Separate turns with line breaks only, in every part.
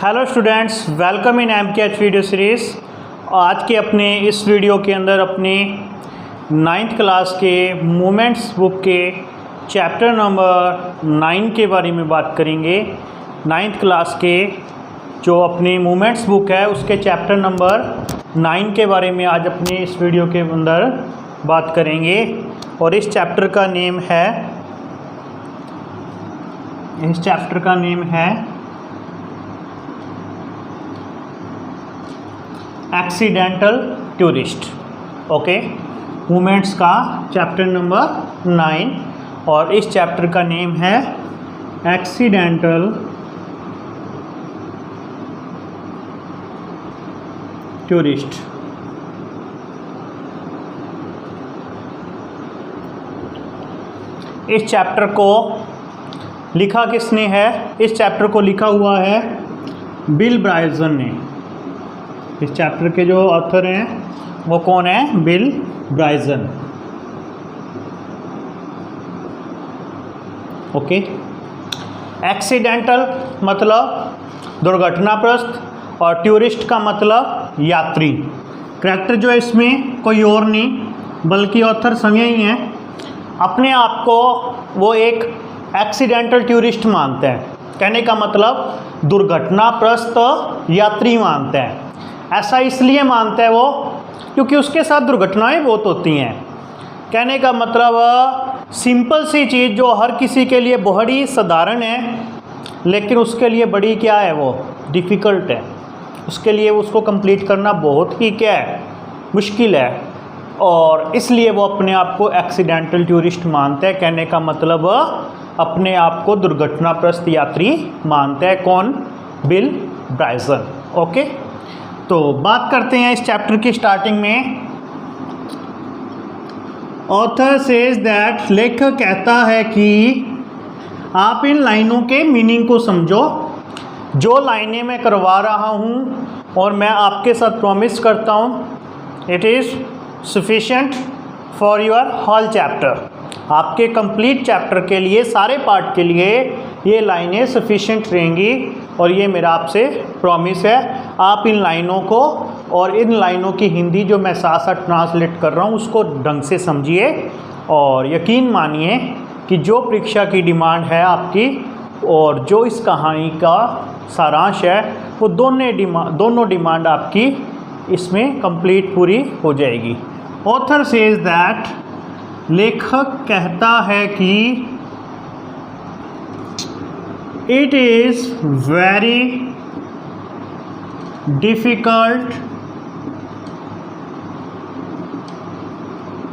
Hello students, welcome in MKH video series. आज के अपने इस वीडियो के अंदर अपने 9th क्लास के मूवमेंट्स बुक के चैप्टर नंबर 9 के बारे में बात करेंगे। 9th क्लास के जो अपनी मूवमेंट्स बुक है उसके चैप्टर नंबर 9 के बारे में आज अपने इस वीडियो के अंदर बात करेंगे। और इस चैप्टर का नेम है एक्सीडेंटल टूरिस्ट। ओके, मूवमेंट्स का चैप्टर नंबर 9 और इस चैप्टर का नेम है एक्सीडेंटल टूरिस्ट। इस चैप्टर को लिखा किसने है? इस चैप्टर को लिखा हुआ है बिल ब्राइसन ने। इस चैप्टर के जो ऑथर हैं वो कौन है? बिल ब्राइसन। ओके, एक्सीडेंटल मतलब दुर्घटनाग्रस्त और टूरिस्ट का मतलब यात्री। कैरेक्टर जो है इसमें कोई और नहीं बल्कि ऑथर समय ही है। अपने आप को वो एक एक्सीडेंटल टूरिस्ट मानते हैं। कहने का मतलब दुर्घटनाग्रस्त यात्री मानते हैं। ऐसा इसलिए मानता है वो क्योंकि उसके साथ दुर्घटनाएं बहुत होती हैं। कहने का मतलब सिंपल सी चीज़ जो हर किसी के लिए बड़ी साधारण है लेकिन उसके लिए बड़ी क्या है, वो डिफ़िकल्ट है। उसके लिए उसको कंप्लीट करना बहुत ही क्या है, मुश्किल है। और इसलिए वो अपने आप को एक्सीडेंटल टूरिस्ट मानते हैं। कहने का मतलब अपने आप को दुर्घटनाग्रस्त यात्री मानते हैं। कौन? बिल ब्राइसन। ओके, तो बात करते हैं इस चैप्टर की स्टार्टिंग में। ऑथर सेज दैट, लेखक कहता है कि आप इन लाइनों के मीनिंग को समझो। जो लाइनें मैं करवा रहा हूँ और मैं आपके साथ प्रॉमिस करता हूँ it is sufficient for your whole chapter. आपके कंप्लीट चैप्टर के लिए, सारे पार्ट के लिए ये लाइनें सफिशिएंट रहेंगी और ये मेरा आपसे प्रॉमिस है। आप इन लाइनों को और इन लाइनों की हिंदी जो मैं साथ साथ ट्रांसलेट कर रहा हूँ उसको ढंग से समझिए और यकीन मानिए कि जो परीक्षा की डिमांड है आपकी और जो इस कहानी का सारांश है वो दोनों डिमांड आपकी इसमें कंप्लीट पूरी हो जाएगी। ऑथर सेज दैट, लेखक कहता है कि it is very difficult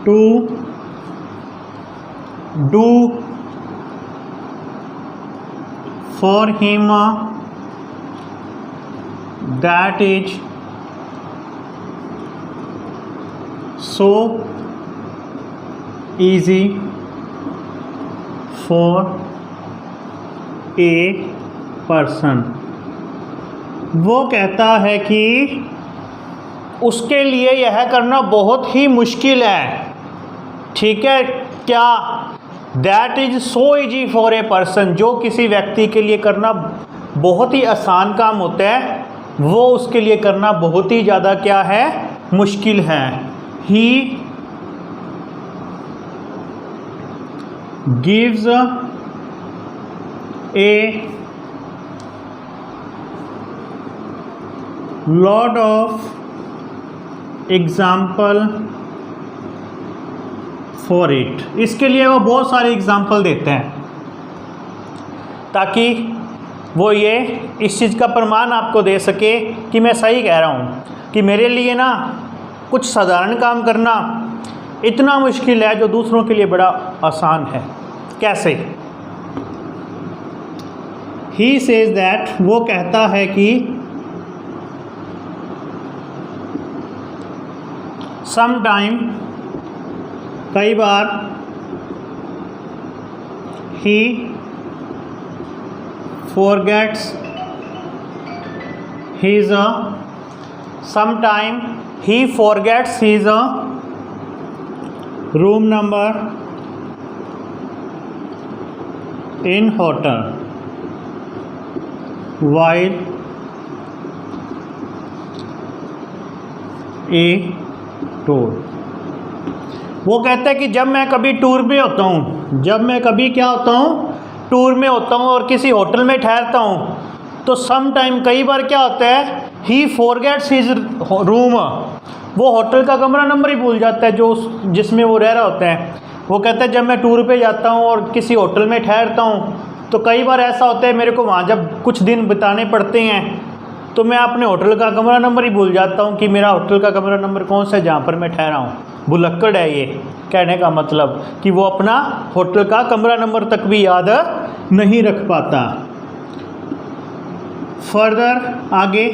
to do for him that is so easy for a person। वो कहता है कि उसके लिए यह करना बहुत ही मुश्किल है। ठीक है, क्या? That is so easy for a person, जो किसी व्यक्ति के लिए करना बहुत ही आसान काम होता है वो उसके लिए करना बहुत ही ज़्यादा क्या है, मुश्किल है। He gives a lot of example for it। इसके लिए वो बहुत सारे एग्जाम्पल देते हैं ताकि वो ये इस चीज़ का प्रमाण आपको दे सके कि मैं सही कह रहा हूँ कि मेरे लिए ना कुछ साधारण काम करना इतना मुश्किल है जो दूसरों के लिए बड़ा आसान है। कैसे? ही सेज दैट, वो कहता है कि समटाइम, कई बार, he forgets his sometime he forgets his room number in hotel while a tour. वो कहता है कि जब मैं कभी टूर में होता हूँ, जब मैं कभी क्या होता हूँ, टूर में होता हूँ और किसी होटल में ठहरता हूँ, तो सम टाइम कई बार क्या होता है, ही फॉरगेट्स हिज रूम, वो होटल का कमरा नंबर ही भूल जाता है जो जिसमें वो रह रहा होता है। वो कहता है जब मैं टूर पे जाता हूँ और किसी होटल में ठहरता हूँ तो कई बार ऐसा होता है मेरे को वहाँ जब कुछ दिन बिताने पड़ते हैं तो मैं अपने होटल का कमरा नंबर ही भूल जाता हूँ कि मेरा होटल का कमरा नंबर कौन सा है जहाँ पर मैं ठहरा हूँ। भुलक्कड़ है ये, कहने का मतलब कि वो अपना होटल का कमरा नंबर तक भी याद नहीं रख पाता। फर्दर आगे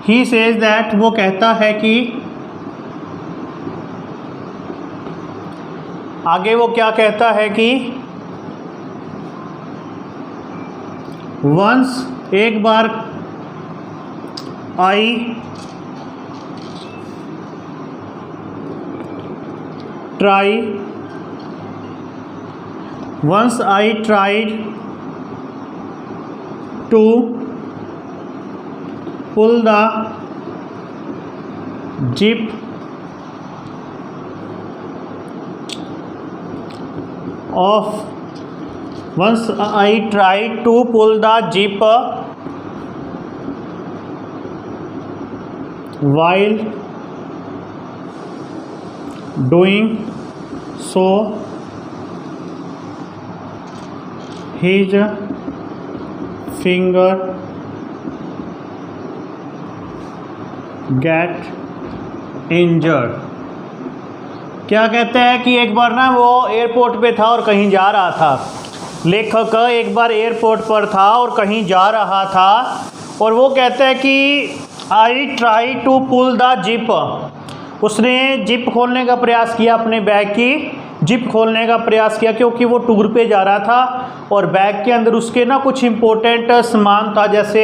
ही सेज दैट, वो कहता है कि आगे वो क्या कहता है कि वंस, एक बार, I try, once I tried to pull the zip of, once I tried to pull the jeep while doing so his finger get injured। क्या कहते हैं कि एक बार ना वो एयरपोर्ट पे था और कहीं जा रहा था, लेखक एक बार एयरपोर्ट पर था और कहीं जा रहा था और वो कहता है कि I try to pull the zip, उसने जिप खोलने का प्रयास किया, अपने बैग की जिप खोलने का प्रयास किया क्योंकि वो टूर पे जा रहा था और बैग के अंदर उसके ना कुछ इम्पोर्टेंट सामान था, जैसे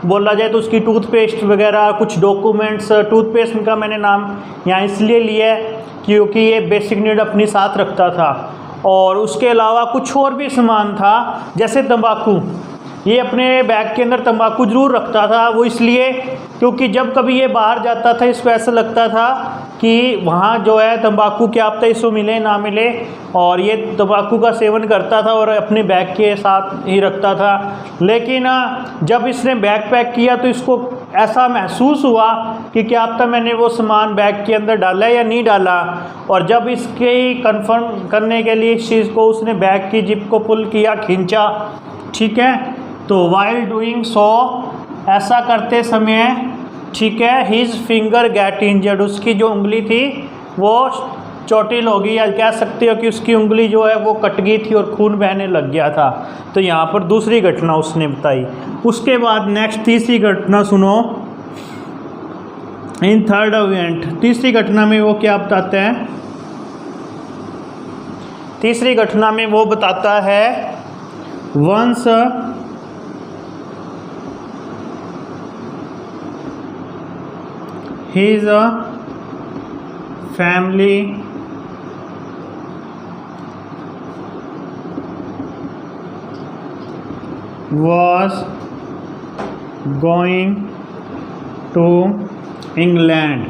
बोला जाए तो उसकी टूथपेस्ट वगैरह, कुछ डॉक्यूमेंट्स। टूथपेस्ट का मैंने नाम यहाँ इसलिए लिया है क्योंकि ये बेसिक नीड अपनी साथ रखता था और उसके अलावा कुछ और भी सामान था जैसे तंबाकू, ये अपने बैग के अंदर तंबाकू ज़रूर रखता था। वो इसलिए क्योंकि जब कभी ये बाहर जाता था इसको ऐसा लगता था कि वहाँ जो है तंबाकू क्या पता इसको मिले ना मिले, और ये तंबाकू का सेवन करता था और अपने बैग के साथ ही रखता था। लेकिन जब इसने बैग पैक किया तो इसको ऐसा महसूस हुआ कि क्या पता मैंने वो सामान बैग के अंदर डाला या नहीं डाला, और जब इसके कंफर्म करने के लिए इस चीज़ को उसने बैग की जिप को पुल किया, खींचा, ठीक है। तो वाइल डूइंग सो, ऐसा करते समय, ठीक है, हिज फिंगर गेट इंजर्ड, उसकी जो उंगली थी वो चोटिल हो गई, या कह सकते हो कि उसकी उंगली जो है वो कट गई थी और खून बहने लग गया था। तो यहाँ पर दूसरी घटना उसने बताई। उसके बाद नेक्स्ट तीसरी घटना सुनो, इन थर्ड इवेंट, तीसरी घटना में वो क्या बताता है, तीसरी घटना में वो बताता है once his family was going to England,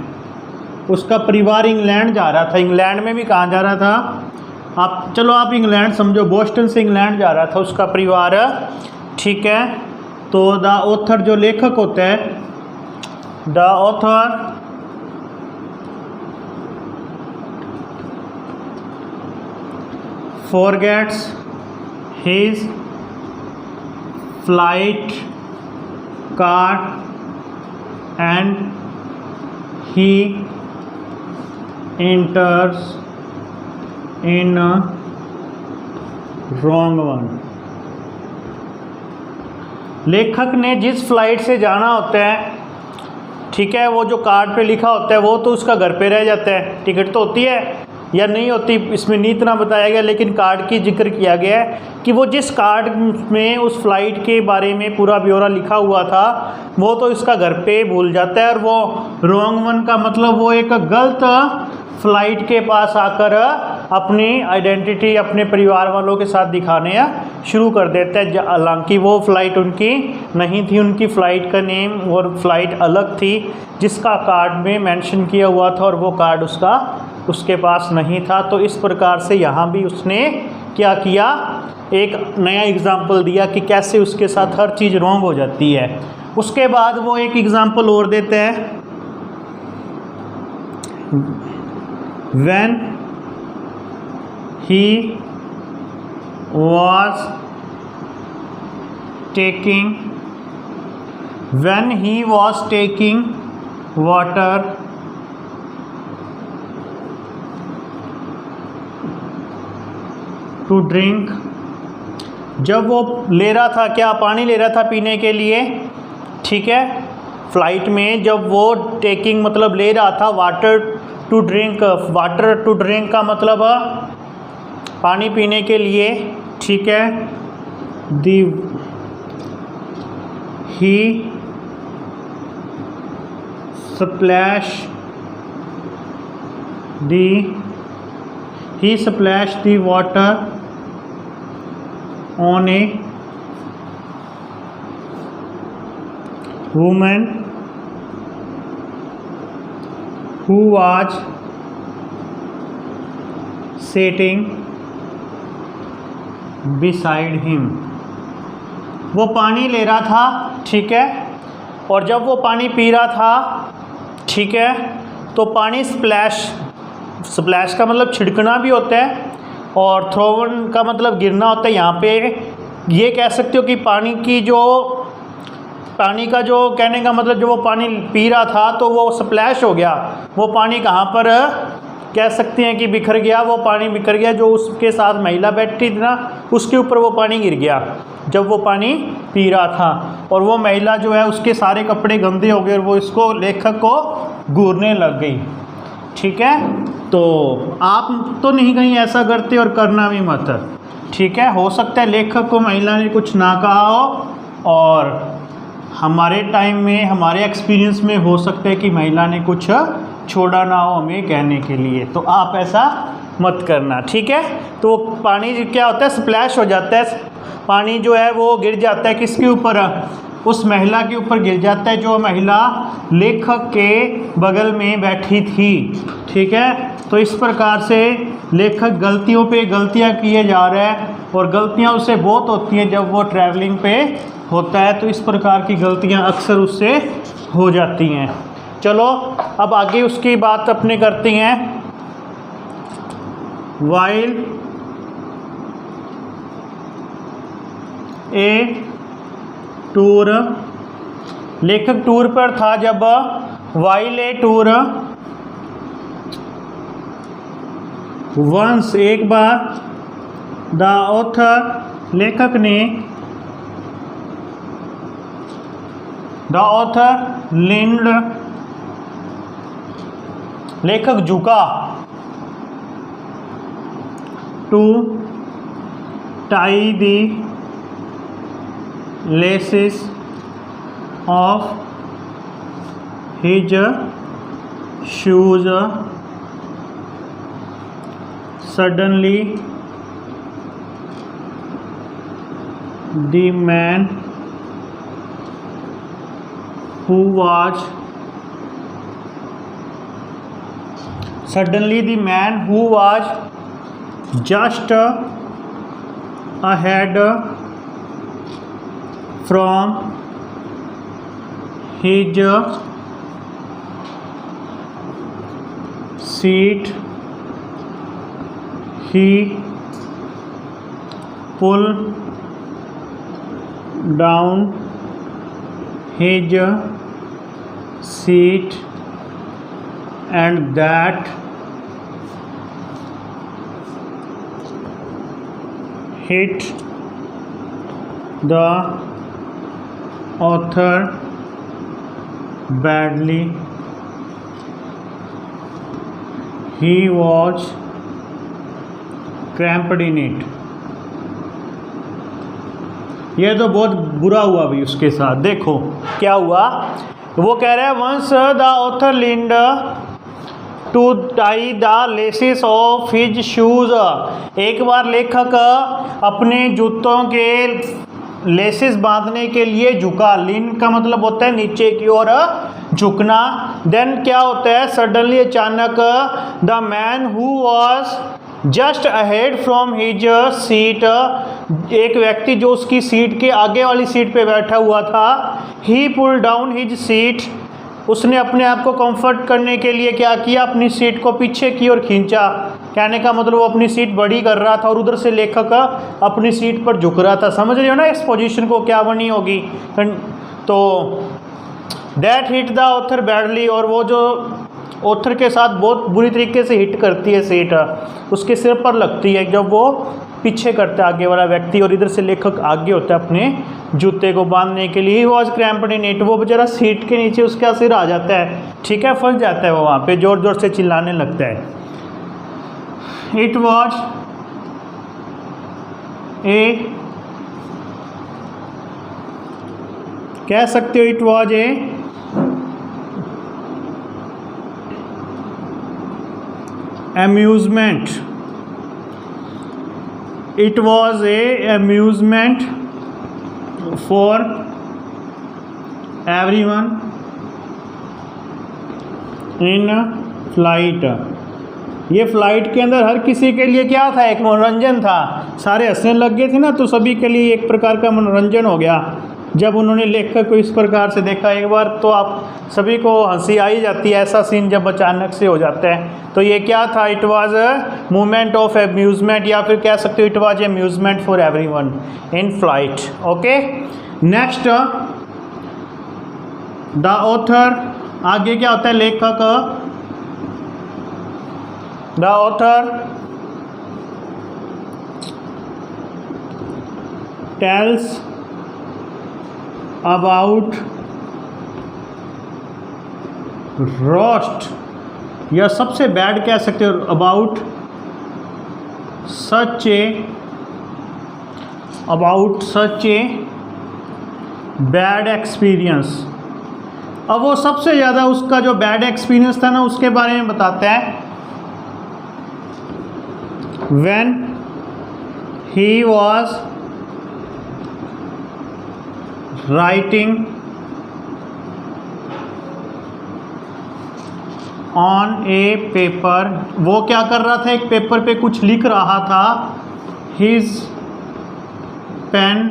उसका परिवार इंग्लैंड जा रहा था। इंग्लैंड में भी कहाँ जा रहा था, आप चलो आप इंग्लैंड समझो, बोस्टन से इंग्लैंड जा रहा था उसका परिवार, ठीक है। तो द ऑथर जो लेखक होता है, the author forgets his flight card and he enters in a wrong one। लेखक ने जिस फ्लाइट से जाना होता है, ठीक है, वो जो कार्ड पे लिखा होता है वो तो उसका घर पे रह जाता है। टिकट तो होती है या नहीं होती इसमें नहीं इतना बताया गया, लेकिन कार्ड की जिक्र किया गया है कि वो जिस कार्ड में उस फ्लाइट के बारे में पूरा ब्यौरा लिखा हुआ था वो तो इसका घर पे भूल जाता है। और वो रॉन्ग वन का मतलब वो एक गलत फ्लाइट के पास आकर अपनी आइडेंटिटी अपने परिवार वालों के साथ दिखाने शुरू कर देता है, हालांकि वो फ़्लाइट उनकी नहीं थी, उनकी फ़्लाइट का नेम और फ़्लाइट अलग थी जिसका कार्ड में मेंशन किया हुआ था और वो कार्ड उसके पास नहीं था। तो इस प्रकार से यहाँ भी उसने क्या किया, एक नया एग्ज़ाम्पल दिया कि कैसे उसके साथ हर चीज़ रॉन्ग हो जाती है। उसके बाद वो एक एग्ज़ाम्पल और देते हैं, when he was taking water to drink, जब वो ले रहा था, क्या पानी ले रहा था पीने के लिए, ठीक है, फ़्लाइट में जब वो टेकिंग मतलब ले रहा था वाटर टू ड्रिंक का मतलब पानी पीने के लिए, ठीक है, ही splashed the water on a woman who was sitting beside him। वो पानी ले रहा था, ठीक है, और जब वो पानी पी रहा था, ठीक है, तो पानी स्प्लैश का मतलब छिड़कना भी होता है और थ्रोवन का मतलब गिरना होता है। यहाँ पे ये कह सकते हो कि पानी का जो कहने का मतलब जो वो पानी पी रहा था तो वो स्प्लैश हो गया, वो पानी कहाँ पर कह सकते हैं कि बिखर गया, वो पानी बिखर गया, जो उसके साथ महिला बैठी थी ना उसके ऊपर वो पानी गिर गया जब वो पानी पी रहा था, और वो महिला जो है उसके सारे कपड़े गंदे हो गए और वो इसको लेखक को घूरने लग गई, ठीक है। तो आप तो नहीं कहीं ऐसा करते और करना भी मत, ठीक है। हो सकता है लेखक को महिला ने कुछ ना कहा हो और हमारे टाइम में हमारे एक्सपीरियंस में हो सकता है कि महिला ने कुछ छोड़ा ना हो हमें कहने के लिए, तो आप ऐसा मत करना, ठीक है। तो पानी क्या होता है, स्प्लैश हो जाता है, पानी जो है वो गिर जाता है किसके ऊपर, उस महिला के ऊपर गिर जाता है जो महिला लेखक के बगल में बैठी थी, ठीक है। तो इस प्रकार से लेखक गलतियों पे गलतियां किए जा रहे हैं और गलतियां उससे बहुत होती हैं जब वो ट्रैवलिंग पे होता है, तो इस प्रकार की गलतियां अक्सर उससे हो जाती हैं। चलो अब आगे उसकी बात अपने करते हैं। वाइल ए टूर, लेखक टूर पर था जब, वाइल ए टूर, वंस एक बार, द ऑथर लेखक ने, द ऑथर लीन्ड लेखक झुका, to tie the laces of his shoes, suddenly the man who was just ahead from his seat, he pulled down his seat and that hit the author badly. He was cramped in it. यह तो बहुत बुरा हुआ भी उसके साथ। देखो क्या हुआ, वो कह रहा है once the author leaned, to tie the laces of his shoes. एक बार लेखक अपने जूतों के लेसेस बांधने के लिए झुका। लीन का मतलब होता है नीचे की ओर झुकना। देन क्या होता है, सडनली अचानक the man who was just ahead from his seat, एक व्यक्ति जो उसकी सीट के आगे वाली सीट पे बैठा हुआ था, ही पुल डाउन हिज सीट, उसने अपने आप को कंफर्ट करने के लिए क्या किया, अपनी सीट को पीछे की ओर खींचा। कहने का मतलब वो अपनी सीट बड़ी कर रहा था और उधर से लेखक अपनी सीट पर झुक रहा था। समझ रहे हो ना इस पोजीशन को क्या बनी होगी। तो that hit the author badly, और वो जो ऑथर के साथ बहुत बुरी तरीके से हिट करती है सीट, उसके सिर पर लगती है जब वो पीछे करता है आगे वाला व्यक्ति, और इधर से लेखक आगे होता है अपने जूते को बांधने के लिए। वॉज क्रैम्प्ड इन इट, वो बेचारा सीट के नीचे उसका सिर आ जाता है, ठीक है, फंस जाता है वो वहाँ पे, जोर जोर से चिल्लाने लगता है। इट वॉज ए, कह सकते हो it was a amusement, it was a amusement for everyone in flight। ये फ्लाइट के अंदर हर किसी के लिए क्या था, एक मनोरंजन था। सारे हंसने लग गए थे ना, तो सभी के लिए एक प्रकार का मनोरंजन हो गया जब उन्होंने लेखक को इस प्रकार से देखा। एक बार तो आप सभी को हंसी आ ही जाती है ऐसा सीन जब अचानक से हो जाता है। तो ये क्या था, it was a movement of amusement, या फिर कह सकते हो it was amusement for everyone in flight. Okay, next the author, आगे क्या होता है, लेखक, the author tells about roast, या सबसे बैड कह सकते हो, about such a bad experience. अब वो सबसे ज़्यादा उसका जो बैड एक्सपीरियंस था ना, उसके बारे में बताता है। When he was writing on A paper, वो क्या कर रहा था, एक पेपर पे कुछ लिख रहा था। His pen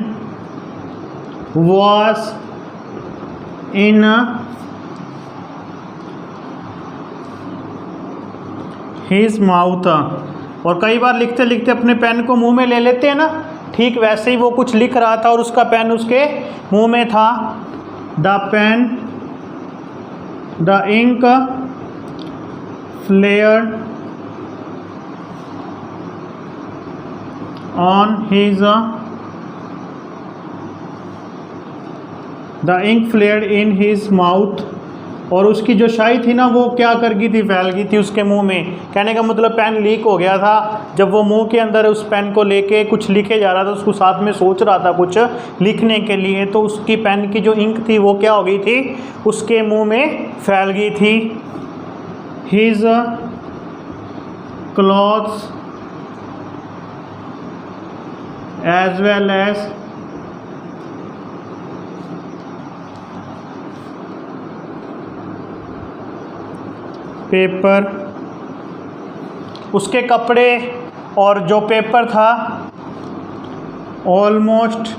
was in his mouth, और कई बार लिखते लिखते अपने पेन को मुंह में ले लेते हैं ना, ठीक वैसे ही वो कुछ लिख रहा था और उसका पेन उसके मुंह में था। The pen, the ink flared on his, the ink flared in his mouth, और उसकी जो शाई थी ना वो क्या कर गई थी, फैल गई थी उसके मुंह में। कहने का मतलब पेन लीक हो गया था। जब वो मुंह के अंदर उस पेन को लेके कुछ लिखे जा रहा था, उसको साथ में सोच रहा था कुछ लिखने के लिए, तो उसकी पेन की जो इंक थी वो क्या हो गई थी, उसके मुंह में फैल गई थी। His clothes as well as paper, उसके कपड़े और जो पेपर था, ऑलमोस्ट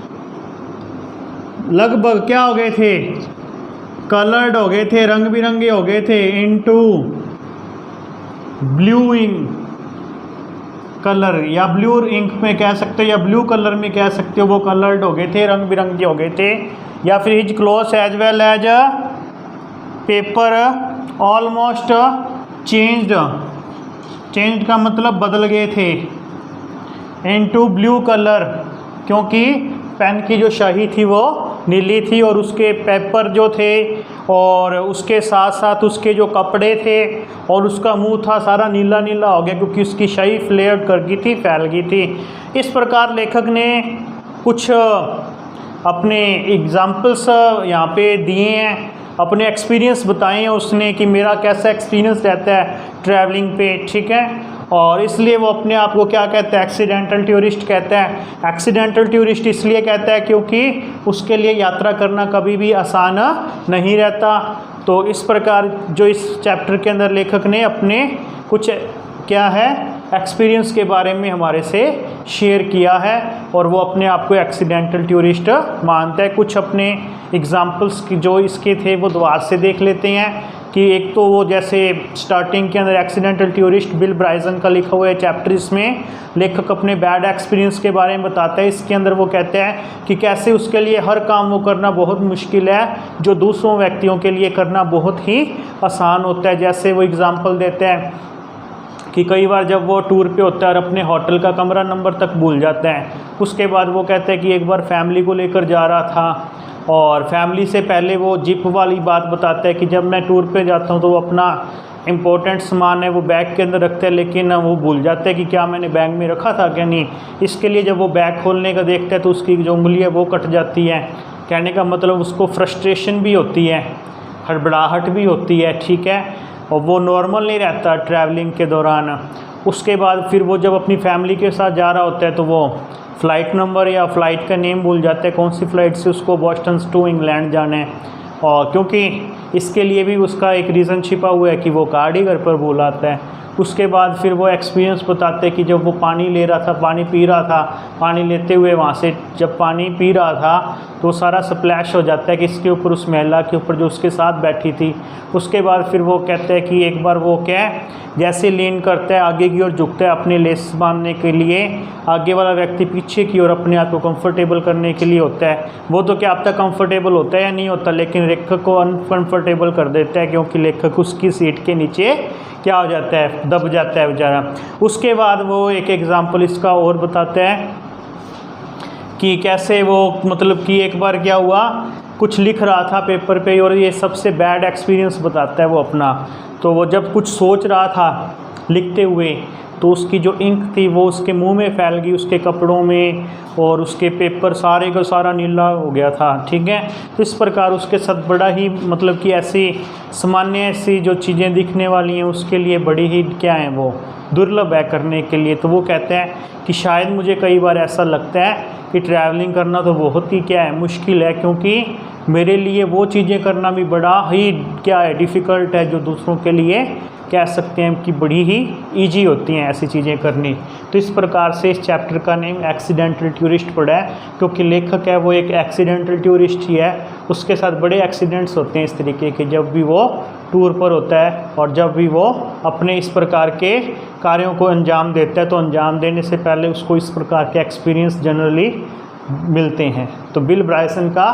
लगभग क्या हो गए थे, कलर्ड हो गए थे, रंग बिरंगे हो गए थे, इनटू ब्लू इंक कलर, या ब्लू इंक में कह सकते हो या ब्लू कलर में कह सकते हो, वो कलर्ड हो गए थे, रंग बिरंगे हो गए थे। या फिर his clothes as well as paper almost changed का मतलब बदल गए थे, इनटू ब्लू कलर, क्योंकि पेन की जो शाही थी वो नीली थी और उसके पेपर जो थे और उसके साथ साथ उसके जो कपड़े थे और उसका मुंह था सारा नीला नीला हो गया, क्योंकि उसकी शाही फ्लेयर कर गई थी, फैल गई थी। इस प्रकार लेखक ने कुछ अपने एग्जाम्पल्स यहाँ पे दिए हैं अपने एक्सपीरियंस बताएं उसने कि मेरा कैसा एक्सपीरियंस रहता है ट्रैवलिंग पे, ठीक है। और इसलिए वो अपने आप को क्या कहता है, एक्सीडेंटल टूरिस्ट कहता है। एक्सीडेंटल टूरिस्ट इसलिए कहता है क्योंकि उसके लिए यात्रा करना कभी भी आसान नहीं रहता। तो इस प्रकार जो इस चैप्टर के अंदर लेखक ने अपने कुछ क्या है एक्सपीरियंस के बारे में हमारे से शेयर किया है और वो अपने आप को एक्सीडेंटल टूरिस्ट मानता है। कुछ अपने एग्जाम्पल्स की जो इसके थे वो दोबारा से देख लेते हैं कि एक तो वो जैसे स्टार्टिंग के अंदर एक्सीडेंटल टूरिस्ट बिल ब्राइसन का लिखा हुआ है चैप्टर, इसमें लेखक अपने बैड एक्सपीरियंस के बारे में बताता है। इसके अंदर वो कहते हैं कि कैसे उसके लिए हर काम वो करना बहुत मुश्किल है जो दूसरों व्यक्तियों के लिए करना बहुत ही आसान होता है। जैसे वो एग्ज़ाम्पल देते हैं कि कई बार जब वो टूर पे होता है और अपने होटल का कमरा नंबर तक भूल जाता है। उसके बाद वो कहते हैं कि एक बार फैमिली को लेकर जा रहा था और फैमिली से पहले वो जिप वाली बात बताता है कि जब मैं टूर पे जाता हूँ तो वो अपना इम्पोर्टेंट सामान है वो बैग के अंदर रखते हैं, लेकिन वो भूल जाते हैं कि क्या मैंने बैग में रखा था क्या नहीं। इसके लिए जब वो बैग खोलने का देखता है तो उसकी जो उंगली है वो कट जाती है। कहने का मतलब उसको फ्रस्ट्रेशन भी होती है, हड़बड़ाहट भी होती है, ठीक है, और वो नॉर्मल नहीं रहता ट्रैवलिंग के दौरान। उसके बाद फिर वो जब अपनी फैमिली के साथ जा रहा होता है तो वो फ़्लाइट नंबर या फ़्लाइट का नेम भूल जाता है, कौन सी फ़्लाइट से उसको बोस्टन टू इंग्लैंड जाना है। और क्योंकि इसके लिए भी उसका एक रीज़न छिपा हुआ है कि वो कार्ड ही घर पर भूल आता है। उसके बाद फिर वो एक्सपीरियंस बताते हैं कि जब वो पानी ले रहा था, पानी पी रहा था, पानी लेते हुए वहाँ से जब पानी पी रहा था तो सारा स्प्लैश हो जाता है कि इसके ऊपर, उस महिला के ऊपर जो उसके साथ बैठी थी। उसके बाद फिर वो कहते हैं कि एक बार वो क्या है जैसे लीन करता है आगे की ओर झुकता है अपने लेस बांधने के लिए, आगे वाला व्यक्ति पीछे की ओर अपने आप को कंफर्टेबल करने के लिए होता है। वो तो क्या अब तक कंफर्टेबल होता है या नहीं होता, लेकिन लेखक को अनकंफर्टेबल कर देता है क्योंकि लेखक उसकी सीट के नीचे क्या हो जाता है, दब जाता है बेचारा। उसके बाद वो एक एग्जाम्पल इसका और बताता है कि कैसे वो मतलब कि एक बार क्या हुआ, कुछ लिख रहा था पेपर पे और ये सबसे बैड एक्सपीरियंस बताता है वो अपना। तो वो जब कुछ सोच रहा था लिखते हुए तो उसकी जो इंक थी वो उसके मुंह में फैल गई, उसके कपड़ों में, और उसके पेपर सारे का सारा नीला हो गया था, ठीक है। तो इस प्रकार उसके साथ बड़ा ही मतलब कि ऐसी सामान्य ऐसी जो चीज़ें दिखने वाली हैं उसके लिए बड़ी ही क्या है वो दुर्लभ है करने के लिए। तो वो कहते हैं कि शायद मुझे कई बार ऐसा लगता है कि ट्रैवलिंग करना तो बहुत ही क्या है मुश्किल है, क्योंकि मेरे लिए वो चीज़ें करना भी बड़ा ही क्या है डिफ़िकल्ट है जो दूसरों के लिए कह सकते हैं कि बड़ी ही इजी होती हैं ऐसी चीज़ें करनी। तो इस प्रकार से इस चैप्टर का नेम एक्सीडेंटल टूरिस्ट पड़ा है, क्योंकि लेखक है वो एक एक्सीडेंटल टूरिस्ट ही है। उसके साथ बड़े एक्सीडेंट्स होते हैं इस तरीके के जब भी वो टूर पर होता है और जब भी वो अपने इस प्रकार के कार्यों को अंजाम देता है तो अंजाम देने से पहले उसको इस प्रकार के एक्सपीरियंस जनरली मिलते हैं। तो बिल ब्राइसन का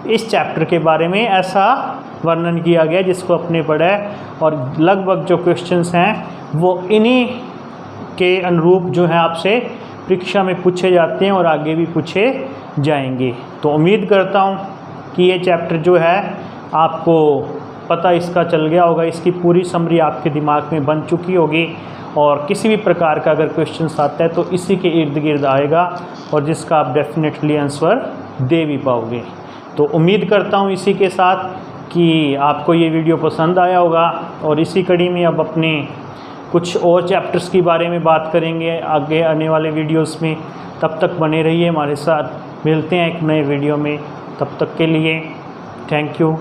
इस चैप्टर के बारे में ऐसा वर्णन किया गया जिसको अपने पढ़ा है, और लगभग जो क्वेश्चंस हैं वो इन्हीं के अनुरूप जो है आपसे परीक्षा में पूछे जाते हैं और आगे भी पूछे जाएंगे। तो उम्मीद करता हूँ कि ये चैप्टर जो है आपको पता इसका चल गया होगा, इसकी पूरी समरी आपके दिमाग में बन चुकी होगी, और किसी भी प्रकार का अगर क्वेश्चंस आता है तो इसी के इर्द गिर्द आएगा और जिसका आप डेफिनेटली आंसर दे भी पाओगे। तो उम्मीद करता हूँ इसी के साथ कि आपको ये वीडियो पसंद आया होगा, और इसी कड़ी में अब अपने कुछ और चैप्टर्स के बारे में बात करेंगे आगे आने वाले वीडियोस में। तब तक बने रहिए हमारे साथ, मिलते हैं एक नए वीडियो में। तब तक के लिए थैंक यू।